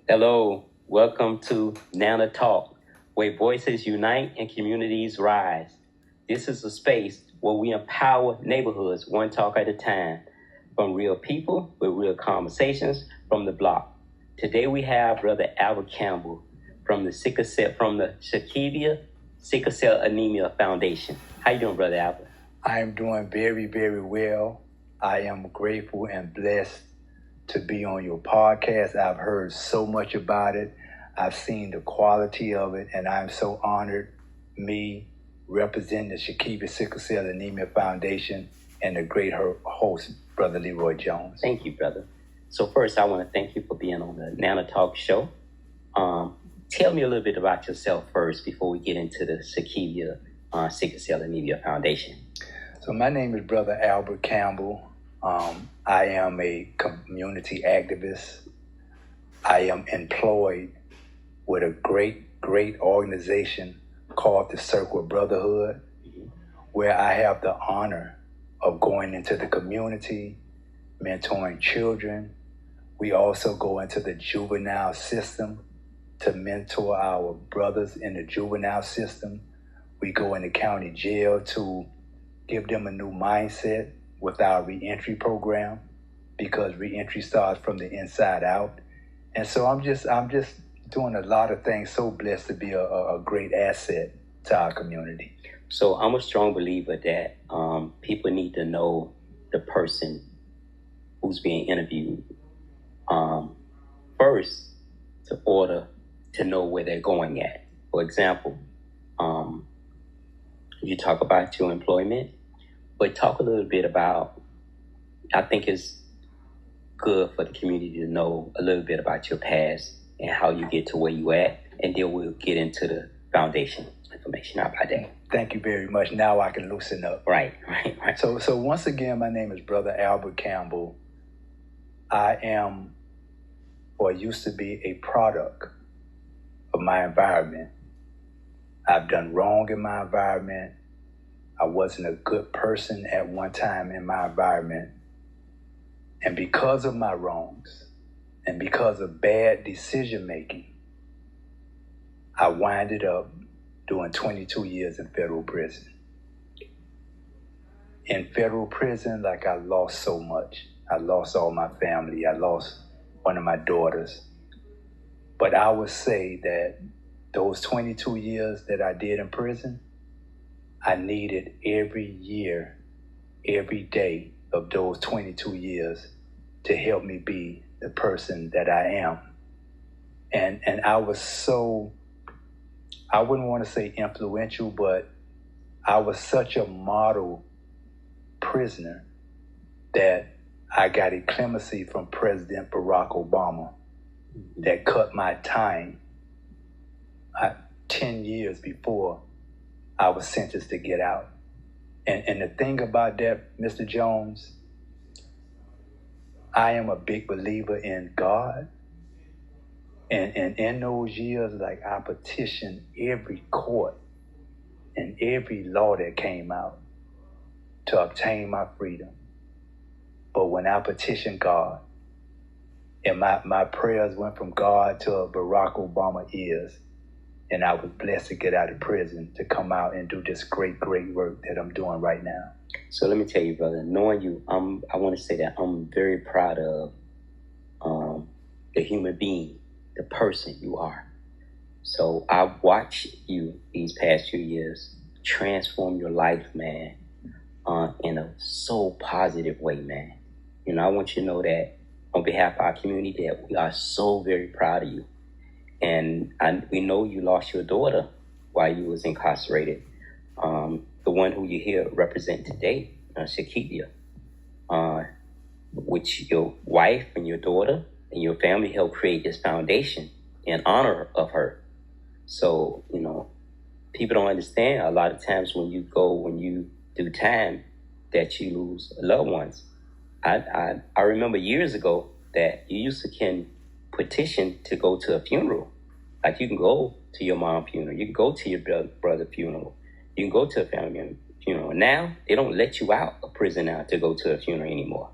Hello, welcome to Nana Talk, where voices unite and communities rise. This is a space where we empower neighborhoods one talk at a time, from real people with real conversations from the block. Today we have Brother Albert Campbell from the Shakivia Sickle Cell Anemia Foundation. How you doing, Brother Albert? I am doing very, very well. I am grateful and blessed to be on your podcast. I've heard so much about it. I've seen the quality of it, and I'm so honored, me representing the Shakivia Sickle Cell Anemia Foundation and the great host, Brother Leroy Jones. Thank you, brother. So first, I want to thank you for being on the Nana Talk show. Tell me a little bit about yourself first before we get into the Shakivia Sickle Cell Anemia Foundation. So my name is Brother Albert Campbell. I am a community activist. I am employed with a great organization called the Circle of Brotherhood, where I have the honor of going into the community, mentoring children. We also go into the juvenile system to mentor our brothers in the juvenile system. We go into county jail to give them a new mindset with our reentry program, because reentry starts from the inside out. And so I'm just doing a lot of things. So blessed to be a great asset to our community. So I'm a strong believer that people need to know the person who's being interviewed first to order to know where they're going at. For example, you talk about your employment, but talk a little bit about, I think it's good for the community to know a little bit about your past and how you get to where you at, and then we'll get into the foundation information out by day. Thank you very much. Now I can loosen up. Right. So once again, my name is Brother Albert Campbell. I am, or used to be, a product of my environment. I've done wrong in my environment. I wasn't a good person at one time in my environment. And because of my wrongs and because of bad decision making, I winded up doing 22 years in federal prison. In federal prison, I lost so much. I lost all my family. I lost one of my daughters. But I would say that those 22 years that I did in prison, I needed every year, every day of those 22 years to help me be the person that I am. And I was so, I wouldn't want to say influential, but I was such a model prisoner that I got a clemency from President Barack Obama that cut my time 10 years before I was sentenced to get out. And the thing about that, Mr. Jones, I am a big believer in God. And in those years, I petitioned every court and every law that came out to obtain my freedom. But when I petitioned God, and my prayers went from God to Barack Obama ears, and I was blessed to get out of prison to come out and do this great work that I'm doing right now. So let me tell you, brother, knowing you, I want to say that I'm very proud of the human being, the person you are. So I've watched you these past few years transform your life, man, in a so positive way, man. I want you to know that on behalf of our community that we are so very proud of you. And we know you lost your daughter while you was incarcerated. The one who you here represent today, Shakivia, which your wife and your daughter and your family helped create this foundation in honor of her. So, people don't understand a lot of times when you do time that you lose loved ones. I remember years ago that you used to can petition to go to a funeral. Like you can go to your mom's funeral, you can go to your brother's funeral, you can go to a family funeral. Now they don't let you out of prison now to go to a funeral anymore.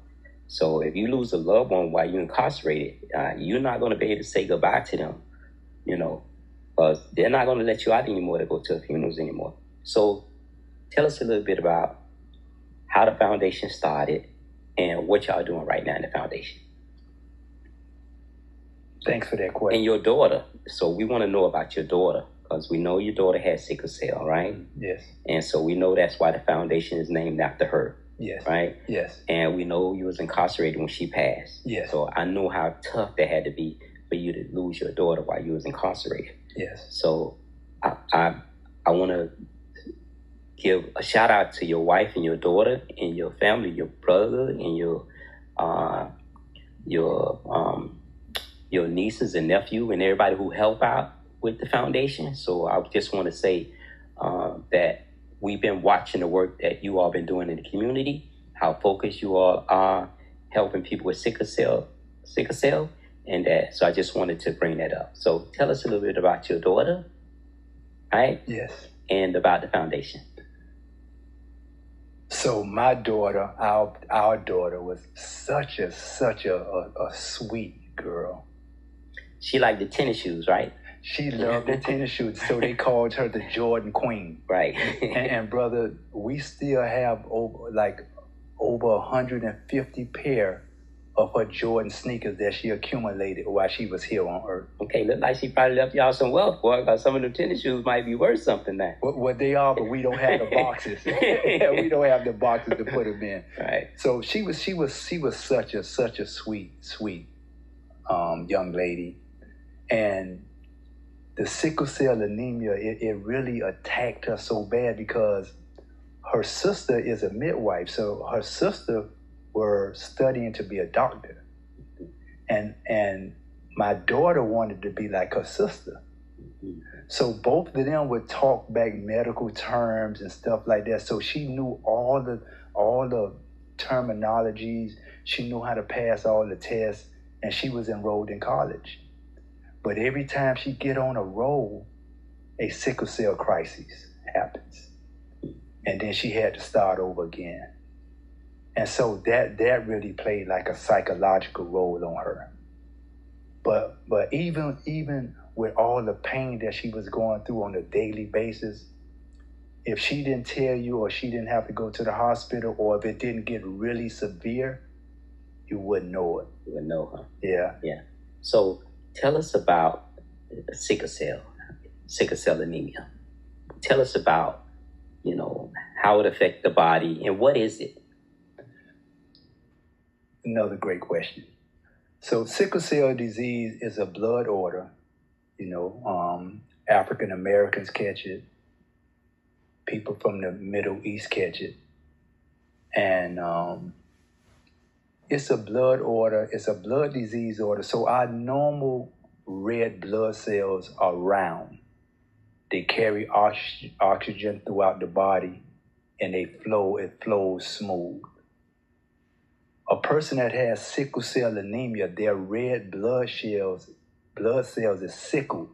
So if you lose a loved one while you're incarcerated, you're not going to be able to say goodbye to them, because they're not going to let you out anymore to go to funerals anymore. So tell us a little bit about how the foundation started and what y'all doing right now in the foundation. Thanks for that question. And your daughter. So we want to know about your daughter, because we know your daughter has sickle cell, right? Yes. And so we know that's why the foundation is named after her. Yes. Right? Yes. And we know you was incarcerated when she passed. Yes. So I know how tough that had to be for you to lose your daughter while you was incarcerated. Yes. So I want to give a shout out to your wife and your daughter and your family, your brother and your nieces and nephew and everybody who help out with the foundation. So I just want to say that we've been watching the work that you all been doing in the community, how focused you all are helping people with sickle cell, and that. So I just wanted to bring that up. So tell us a little bit about your daughter, right? Yes. And about the foundation. So my daughter, our daughter, was such a sweet girl. She liked the tennis shoes, right? She loved the tennis shoes, so they called her the Jordan Queen. Right. and brother, we still have over 150 pair of her Jordan sneakers that she accumulated while she was here on Earth. Okay, look like she probably left y'all some wealth, boy, because some of them tennis shoes might be worth something now. What they are, but we don't have the boxes. We don't have the boxes to put them in. Right. So she was such a sweet young lady, and the sickle cell anemia, it really attacked her so bad because her sister is a midwife. So her sister were studying to be a doctor. And my daughter wanted to be like her sister. So both of them would talk back medical terms and stuff like that. So she knew all the terminologies. She knew how to pass all the tests, and she was enrolled in college. But every time she get on a roll, a sickle cell crisis happens. And then she had to start over again. And so that really played like a psychological role on her. But even with all the pain that she was going through on a daily basis, if she didn't tell you, or she didn't have to go to the hospital, or if it didn't get really severe, you wouldn't know it. You wouldn't know, huh? Yeah. Yeah. So tell us about sickle cell anemia. Tell us about, how it affects the body and what is it? Another great question. So sickle cell disease is a blood order. African Americans catch it. People from the Middle East catch it. And it's a blood order. It's a blood disease order. So our normal red blood cells are round. They carry oxygen throughout the body, and it flows smooth. A person that has sickle cell anemia, their red blood cells is sickled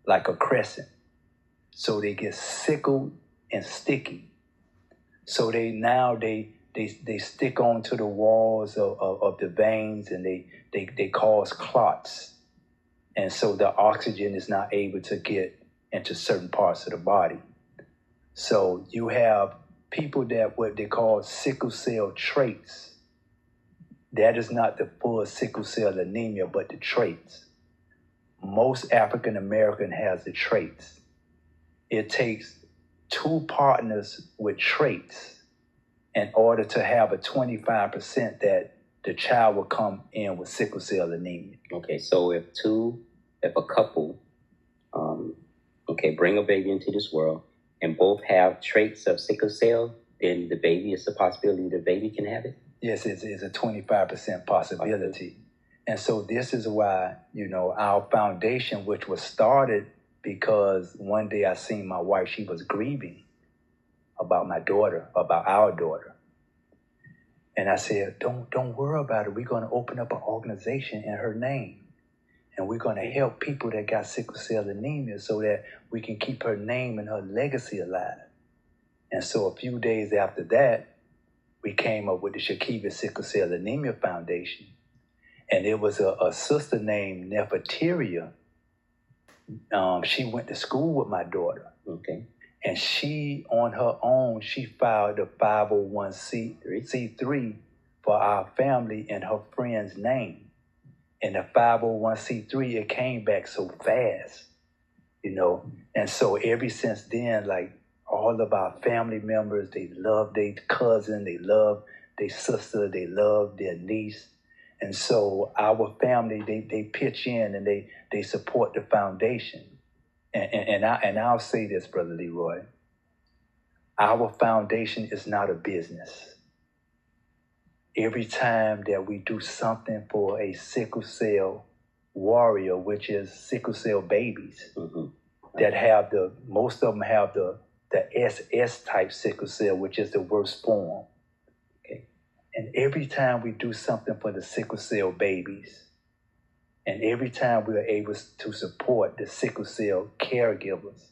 like a crescent. So they get sickled and sticky. So they stick onto the walls of the veins, and they cause clots. And so the oxygen is not able to get into certain parts of the body. So you have people that what they call sickle cell traits. That is not the full sickle cell anemia, but the traits. Most African American has the traits. It takes two partners with traits in order to have a 25% that the child will come in with sickle cell anemia. Okay, so if a couple, bring a baby into this world and both have traits of sickle cell, then it's a possibility the baby can have it? Yes, it's a 25% possibility. And so this is why, our foundation, which was started because one day I seen my wife, she was grieving about our daughter. And I said, don't worry about it. We're going to open up an organization in her name. And we're going to help people that got sickle cell anemia so that we can keep her name and her legacy alive. And so a few days after that, we came up with the Shakiva Sickle Cell Anemia Foundation. And it was a sister named Nefertiria. She went to school with my daughter. Okay. And she, on her own, she filed a 501c3 for our family in her friend's name. And the 501c3, it came back so fast, you know. And so ever since then, like all of our family members, they love their cousin, they love their sister, they love their niece. And so our family, they pitch in and they support the foundation. And I'll say this, Brother Leroy. Our foundation is not a business. Every time that we do something for a sickle cell warrior, which is sickle cell babies, that have most of them have the SS type sickle cell, which is the worst form. Okay. And every time we do something for the sickle cell babies, and every time we are able to support the sickle cell caregivers,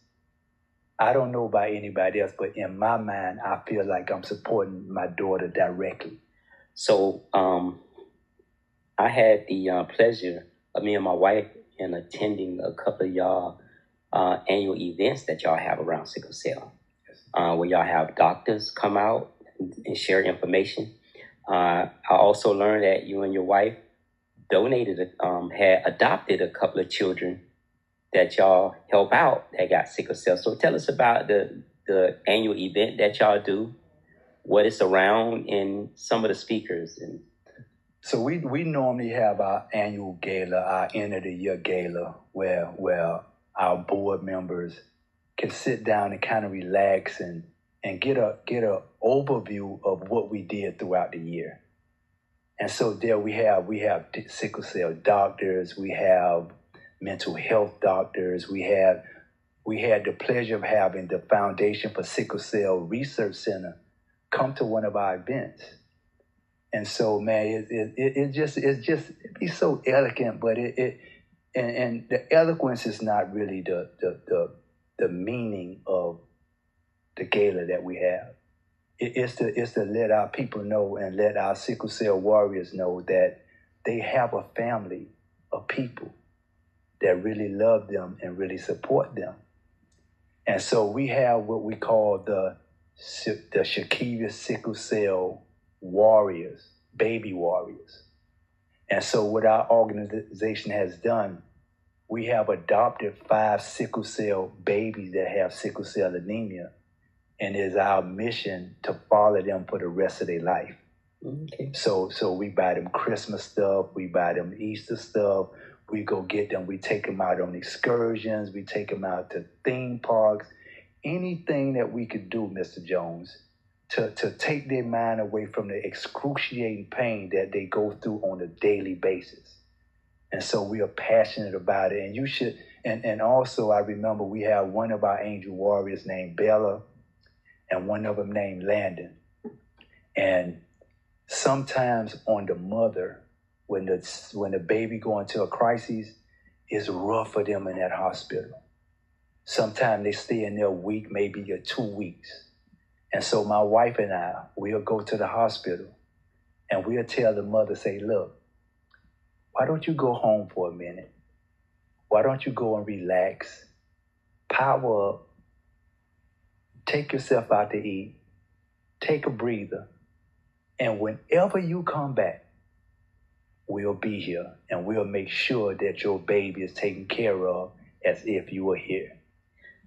I don't know about anybody else, but in my mind, I feel like I'm supporting my daughter directly. So I had the pleasure of me and my wife in attending a couple of y'all annual events that y'all have around sickle cell, where y'all have doctors come out and share information. I also learned that you and your wife had adopted a couple of children that y'all help out that got sickle cell. So tell us about the annual event that y'all do, what it's around, and some of the speakers. And so we normally have our annual gala, our end of the year gala, where our board members can sit down and kind of relax and get a overview of what we did throughout the year. And so there we have sickle cell doctors, we have mental health doctors, we had the pleasure of having the Foundation for Sickle Cell Research Center come to one of our events. And so, man, it'd be so elegant, but and the eloquence is not really the meaning of the gala that we have. It's to let our people know and let our sickle cell warriors know that they have a family of people that really love them and really support them. And so we have what we call the Shakiva Sickle Cell Warriors, baby warriors. And so what our organization has done, we have adopted 5 sickle cell babies that have sickle cell anemia, and it is our mission to follow them for the rest of their life. Okay. So we buy them Christmas stuff, we buy them Easter stuff, we go get them, we take them out on excursions, we take them out to theme parks, anything that we could do, Mr. Jones, to take their mind away from the excruciating pain that they go through on a daily basis. And so we are passionate about it. And you should, and also I remember we have one of our angel warriors named Bella and one of them named Landon. And sometimes on the mother, when the baby go into a crisis, it's rough for them in that hospital. Sometimes they stay in there a week, maybe 2 weeks. And so my wife and I, we'll go to the hospital and we'll tell the mother, say, look, why don't you go home for a minute? Why don't you go and relax, power up, take yourself out to eat, take a breather, and whenever you come back, we'll be here and we'll make sure that your baby is taken care of as if you were here.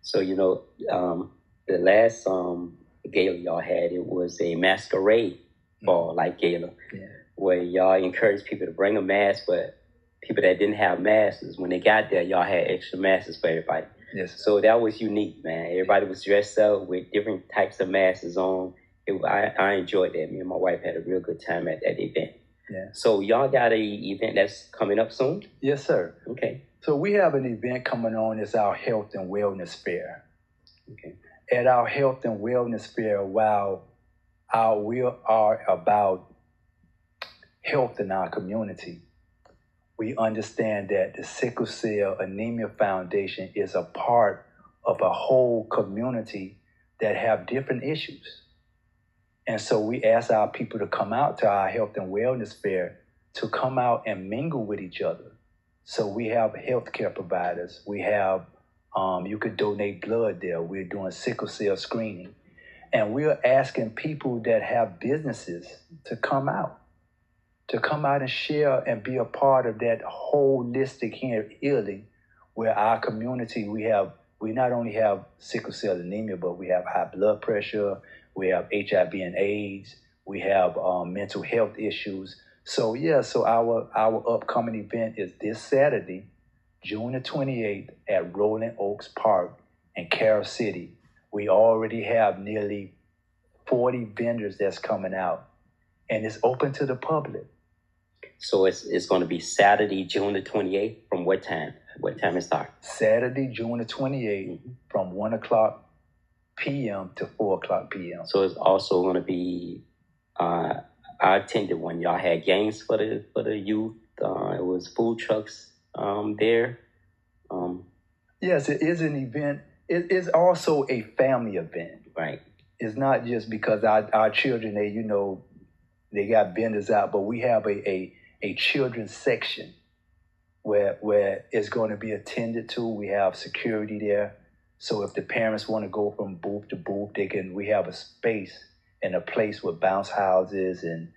So, the last gala y'all had, it was a masquerade ball like gala, where y'all encouraged people to bring a mask, but people that didn't have masks, when they got there, y'all had extra masks for everybody. Yes. So that was unique, man. Everybody was dressed up with different types of masks on. I enjoyed that. Me and my wife had a real good time at that event. Yeah. So y'all got an event that's coming up soon? Yes, sir. Okay. So we have an event coming on. It's our Health and Wellness Fair. Okay. At our Health and Wellness Fair, while we are about health in our community, we understand that the Sickle Cell Anemia Foundation is a part of a whole community that have different issues. And so we ask our people to come out to our health and wellness fair to come out and mingle with each other. So we have healthcare providers. We have, you could donate blood there. We're doing sickle cell screening. And we're asking people that have businesses to come out and share and be a part of that holistic healing where our community, we not only have sickle cell anemia, but we have high blood pressure, we have HIV and AIDS, we have mental health issues. So our upcoming event is this Saturday, June the 28th at Rolling Oaks Park in Carroll City. We already have nearly 40 vendors that's coming out, and it's open to the public. So it's going to be Saturday, June the 28th. From what time? What time it starts? Saturday, June the 28th, from 1 o'clock p.m. to 4 o'clock p.m. So it's also going to be, I attended one. Y'all had games for the youth. It was food trucks there. Yes, it is an event. It is also a family event. Right. It's not just because our children, they got vendors out, but we have a children's section where it's going to be attended to. We have security there. So if the parents want to go from booth to booth, we have a space and a place with bounce houses and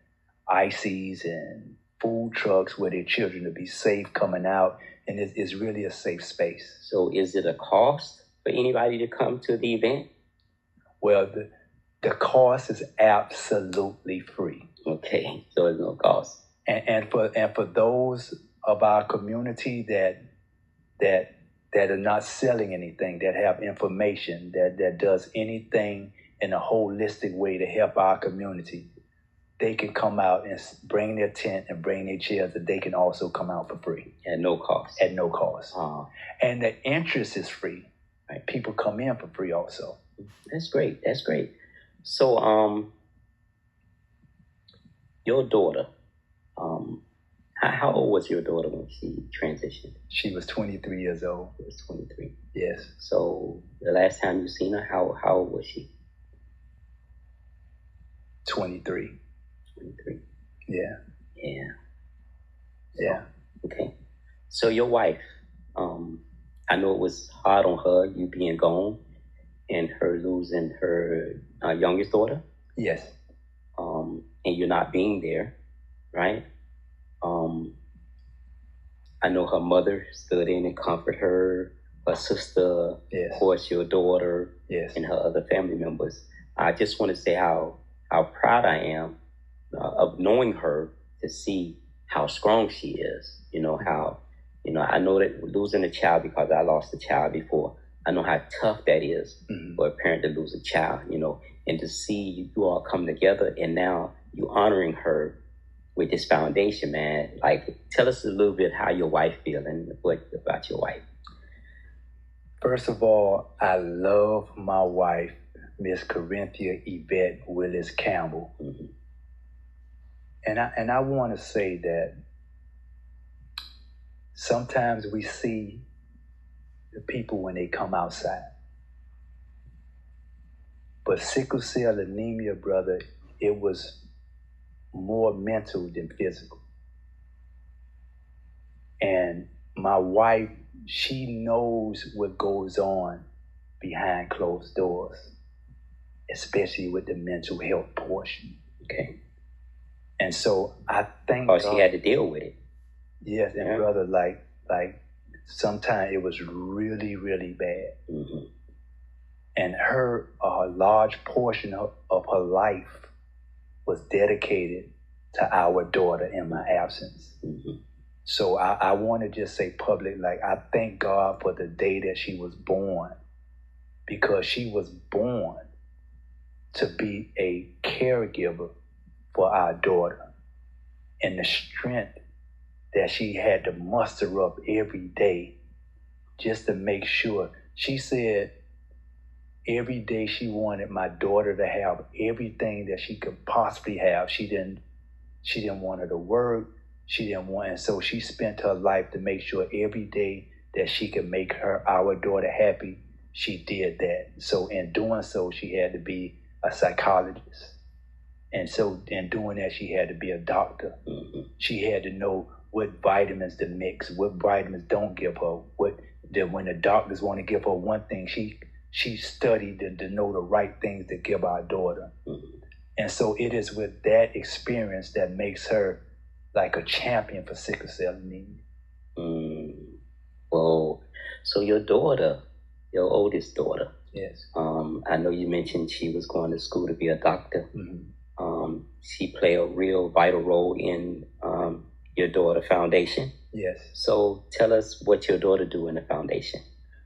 ices and food trucks where their children will be safe coming out. And it's really a safe space. So is it a cost for anybody to come to the event? Well, the cost is absolutely free. Okay, so there's no cost. And for those of our community that are not selling anything, that have information, that does anything in a holistic way to help our community, they can come out and bring their tent and bring their chairs, that they can also come out for free. At no cost. At no cost. Uh-huh. And the interest is free. Right? People come in for free also. That's great. So, your daughter, how old was your daughter when she transitioned? She was 23 years old. She was 23. Yes. So the last time you seen her, how old was she? 23. 23. Yeah. Yeah. Yeah. Okay. So your wife, I know it was hard on her, you being gone, and her losing her youngest daughter. Yes. And you're not being there, right? I know her mother stood in and comforted her sister, yes. Of course, your daughter, yes. And her other family members. I just want to say how proud I am of knowing her, to see how strong she is. I know that losing a child, because I lost a child before, I know how tough that is for a parent to lose a child, and to see you all come together, and now you honoring her with this foundation, man. Like, tell us a little bit how your wife feels and what about your wife. First of all, I love my wife, Miss Corinthia Yvette Willis Campbell. Mm-hmm. And I want to say that sometimes we see the people when they come outside. But sickle cell anemia, brother, it was more mental than physical. And my wife, she knows what goes on behind closed doors, especially with the mental health portion. Okay. And so I think she had to deal with it. Yes, and brother, like sometimes it was really, really bad. Mm-hmm. And her large portion of her life was dedicated to our daughter in my absence. Mm-hmm. So I want to just say public, I thank God for the day that she was born, because she was born to be a caregiver for our daughter, and the strength that she had to muster up every day just to make sure. She said every day she wanted my daughter to have everything that she could possibly have. She didn't want her to work. And so she spent her life to make sure every day that she could make our daughter happy, she did that. So in doing so, she had to be a psychologist. And so in doing that, she had to be a doctor. Mm-hmm. She had to know what vitamins to mix, what vitamins don't give her, when the doctors want to give her one thing, she studied to know the right things to give our daughter. Mm-hmm. And so it is with that experience that makes her like a champion for sickle cell anemia. Well, so your daughter, your oldest daughter, yes. I know you mentioned she was going to school to be a doctor. Mm-hmm. She played a real vital role in your daughter foundation. Yes. So tell us what your daughter do in the foundation.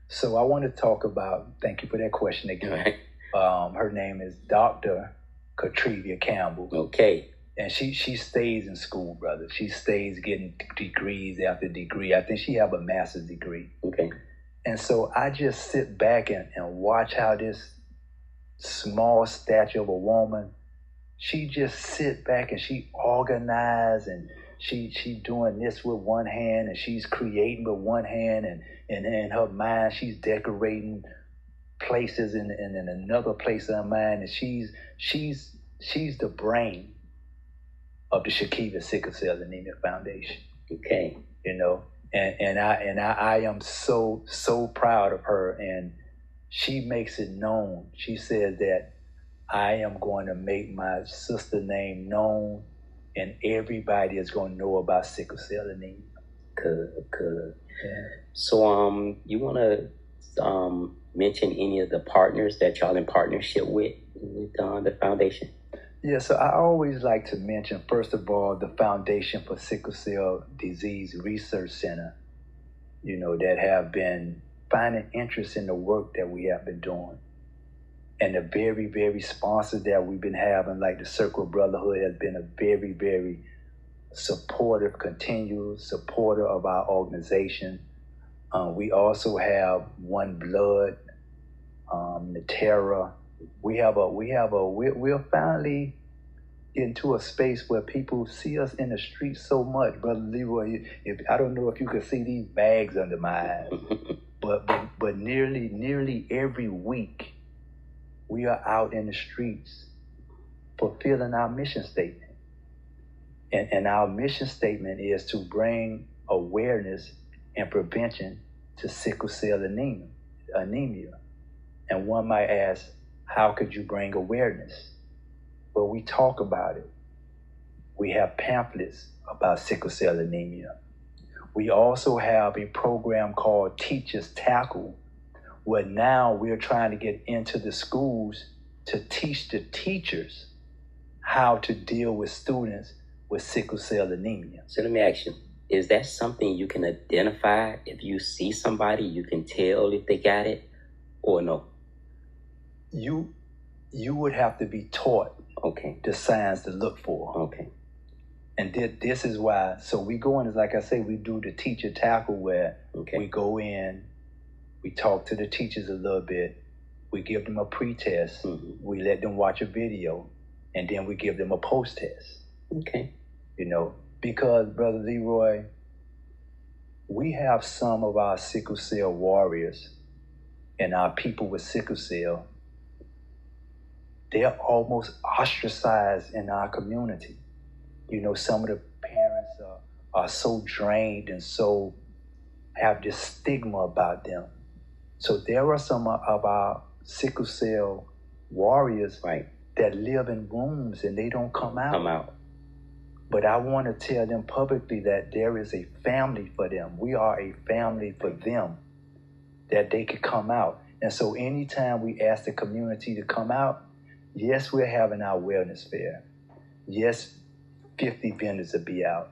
So I want to talk about, thank you for that question again. Right. Her name is Dr. Katrivia Campbell. Okay. And she stays in school, brother. She stays getting degrees after degree. I think she have a master's degree. Okay. And so I just sit back and watch how this small stature of a woman, she just sit back and she organize and she doing this with one hand and she's creating with one hand and in her mind she's decorating places in another place in her mind, and she's the brain of the Shakira Sickle Cell Anemia Foundation. Okay. You know, and I am so proud of her, and she makes it known. She says that I am going to make my sister name known, and everybody is going to know about sickle cell anemia. Good. Yeah. So you want to mention any of the partners that y'all in partnership with the foundation? Yeah, so I always like to mention, first of all, the Foundation for Sickle Cell Disease Research Center, you know, that have been finding interest in the work that we have been doing. And the very, very sponsors that we've been having, like the Circle Brotherhood, has been a very, very supportive, continuous supporter of our organization. We also have One Blood, Natera. We're finally getting to a space where people see us in the street so much, Brother Leroy. I don't know if you can see these bags under my eyes, but nearly every week we are out in the streets fulfilling our mission statement. And our mission statement is to bring awareness and prevention to sickle cell anemia. And one might ask, how could you bring awareness? Well, we talk about it. We have pamphlets about sickle cell anemia. We also have a program called Teachers Tackle, where now we're trying to get into the schools to teach the teachers how to deal with students with sickle cell anemia. So let me ask you, is that something you can identify? If you see somebody, you can tell if they got it or no? You would have to be taught the signs to look for. Okay. And this is why, so we go in, like I say, we do the teacher tackle where we go in, we talk to the teachers a little bit, we give them a pre-test, we let them watch a video, and then we give them a post-test. Okay. You know, because, Brother Leroy, we have some of our sickle cell warriors and our people with sickle cell, they're almost ostracized in our community. You know, some of the parents are so drained and so have this stigma about them. So there are some of our sickle cell warriors that live in rooms and they don't come out. But I want to tell them publicly that there is a family for them. We are a family for them, that they could come out. And so anytime we ask the community to come out, yes, we're having our wellness fair. Yes, 50 vendors will be out.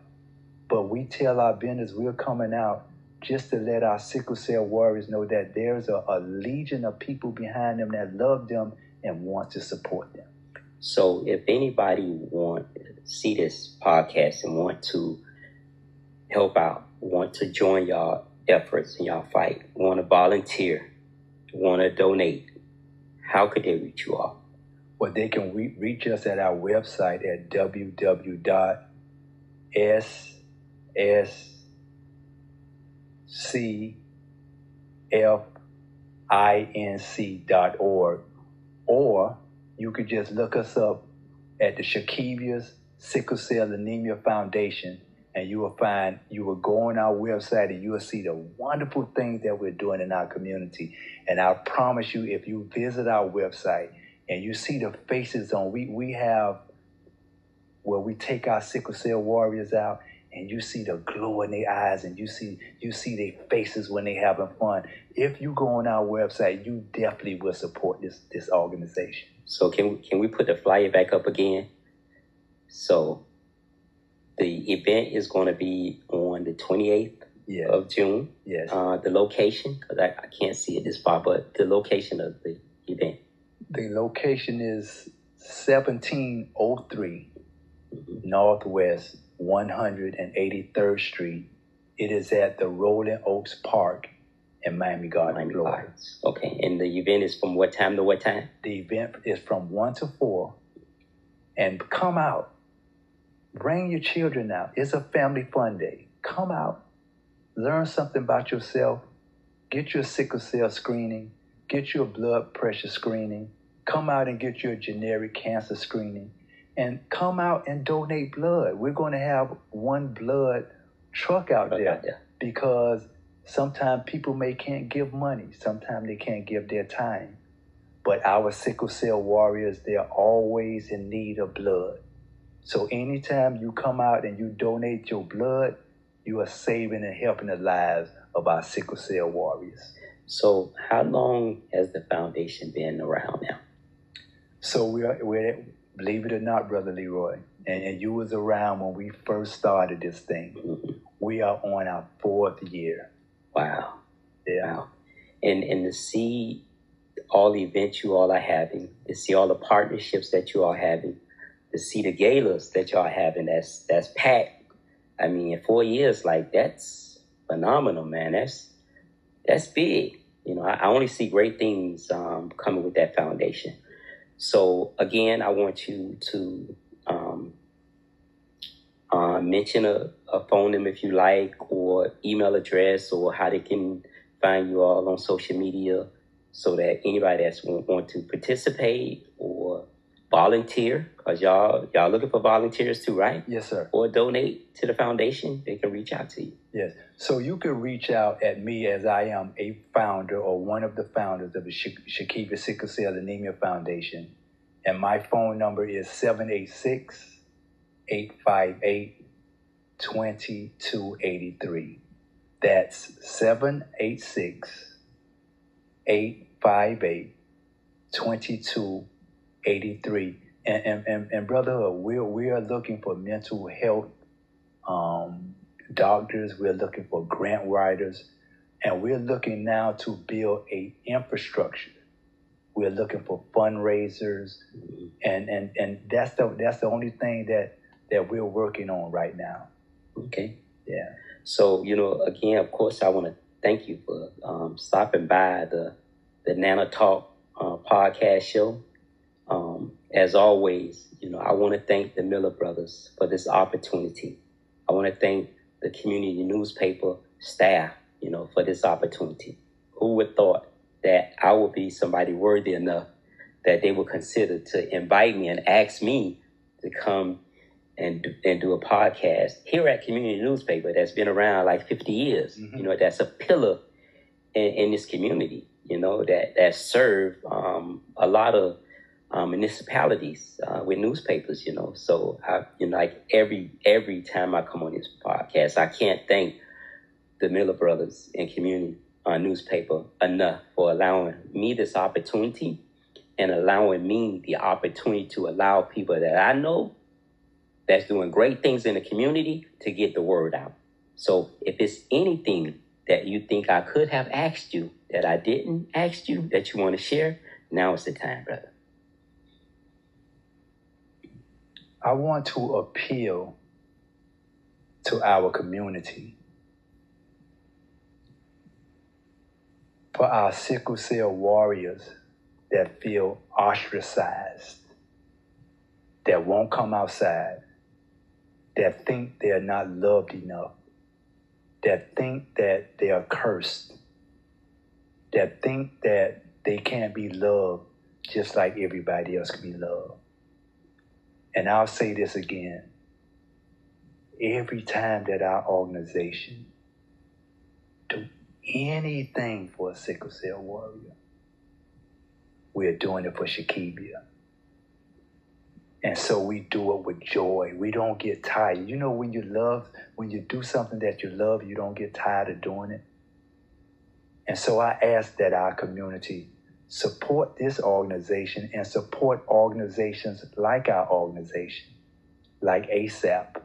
But we tell our vendors we're coming out just to let our sickle cell warriors know that there's a legion of people behind them that love them and want to support them. So if anybody want to see this podcast and want to help out, want to join y'all efforts in y'all fight, want to volunteer, want to donate, how could they reach you all? Well, they can reach us at our website at www.sscfinc.org, or you could just look us up at the Shakivia's Sickle Cell Anemia Foundation, and you will go on our website and you will see the wonderful things that we're doing in our community. And I promise you, if you visit our website and you see the faces we have where we take our sickle cell warriors out, and you see the glow in their eyes, and you see their faces when they having fun. If you go on our website, you definitely will support this organization. So can we put the flyer back up again? So the event is going to be on the 28th of June. Yes. The location, because I can't see it this far, but the location of the event. The location is 1703 Northwest 183rd Street. It is at the Rolling Oaks Park in Miami Gardens, Florida. Okay, and the event is from what time to what time? The event is from 1 to 4. And come out. Bring your children out. It's a family fun day. Come out. Learn something about yourself. Get your sickle cell screening. Get your blood pressure screening. Come out and get your generic cancer screening. And come out and donate blood. We're going to have one blood truck out there because sometimes people can't give money. Sometimes they can't give their time. But our sickle cell warriors, they're always in need of blood. So anytime you come out and you donate your blood, you are saving and helping the lives of our sickle cell warriors. So how long has the foundation been around now? So we're believe it or not, Brother Leroy, and you was around when we first started this thing. Mm-hmm. We are on our 4th year. Wow. Yeah. Wow. And to see all the events you all are having, to see all the partnerships that you all are having, to see the galas that y'all having, that's packed. I mean, in 4 years, that's phenomenal, man. That's big. I only see great things coming with that foundation. So again, I want you to mention a phone number if you like, or email address, or how they can find you all on social media, so that anybody that's want to participate or volunteer, because y'all looking for volunteers too, right? Yes, sir. Or donate to the foundation, they can reach out to you. Yes. So you can reach out at me, as I am a founder or one of the founders of the Shakivia Sickle Cell Anemia Foundation. And my phone number is 786-858-2283. That's 786-858-2283. And brother, we are looking for mental health doctors. We're looking for grant writers, and we're looking now to build a infrastructure. We're looking for fundraisers, and that's the only thing that we're working on right now. Okay. Yeah. So again, of course, I want to thank you for stopping by the Nana Talk podcast show. As always, I want to thank the Miller brothers for this opportunity. I want to thank the community newspaper staff, for this opportunity. Who would thought that I would be somebody worthy enough that they would consider to invite me and ask me to come and do a podcast here at Community Newspaper that's been around like 50 years. Mm-hmm. That's a pillar in this community, that serve a lot of municipalities with newspapers, So like every time I come on this podcast, I can't thank the Miller brothers and Community Newspaper enough for allowing me this opportunity and allowing me the opportunity to allow people that I know that's doing great things in the community to get the word out. So if it's anything that you think I could have asked you that I didn't ask you that you want to share, now is the time, brother. I want to appeal to our community for our sickle cell warriors that feel ostracized, that won't come outside, that think they're not loved enough, that think that they are cursed, that think that they can't be loved just like everybody else can be loved. And I'll say this again. Every time that our organization do anything for a sickle cell warrior, we're doing it for Shakibia. And so we do it with joy. We don't get tired. You know, when you do something that you love, you don't get tired of doing it. And so I ask that our community support this organization and support organizations like our organization, like ASAP,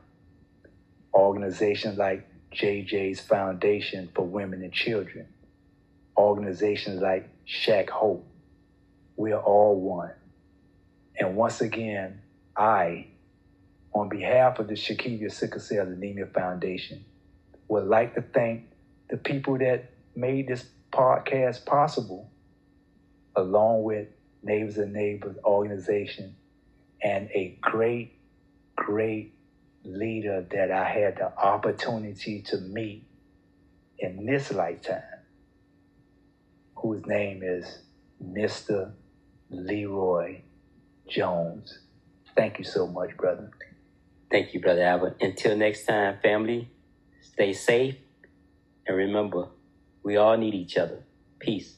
organizations like JJ's Foundation for Women and Children, organizations like Shack Hope. We are all one. And once again, I, on behalf of the Shakibia Sickle Cell Anemia Foundation, would like to thank the people that made this podcast possible, along with Neighbors and Neighbors organization, and a great, great leader that I had the opportunity to meet in this lifetime, whose name is Mr. Leroy Jones. Thank you so much, brother. Thank you, Brother Albert. Until next time, family, stay safe. And remember, we all need each other. Peace.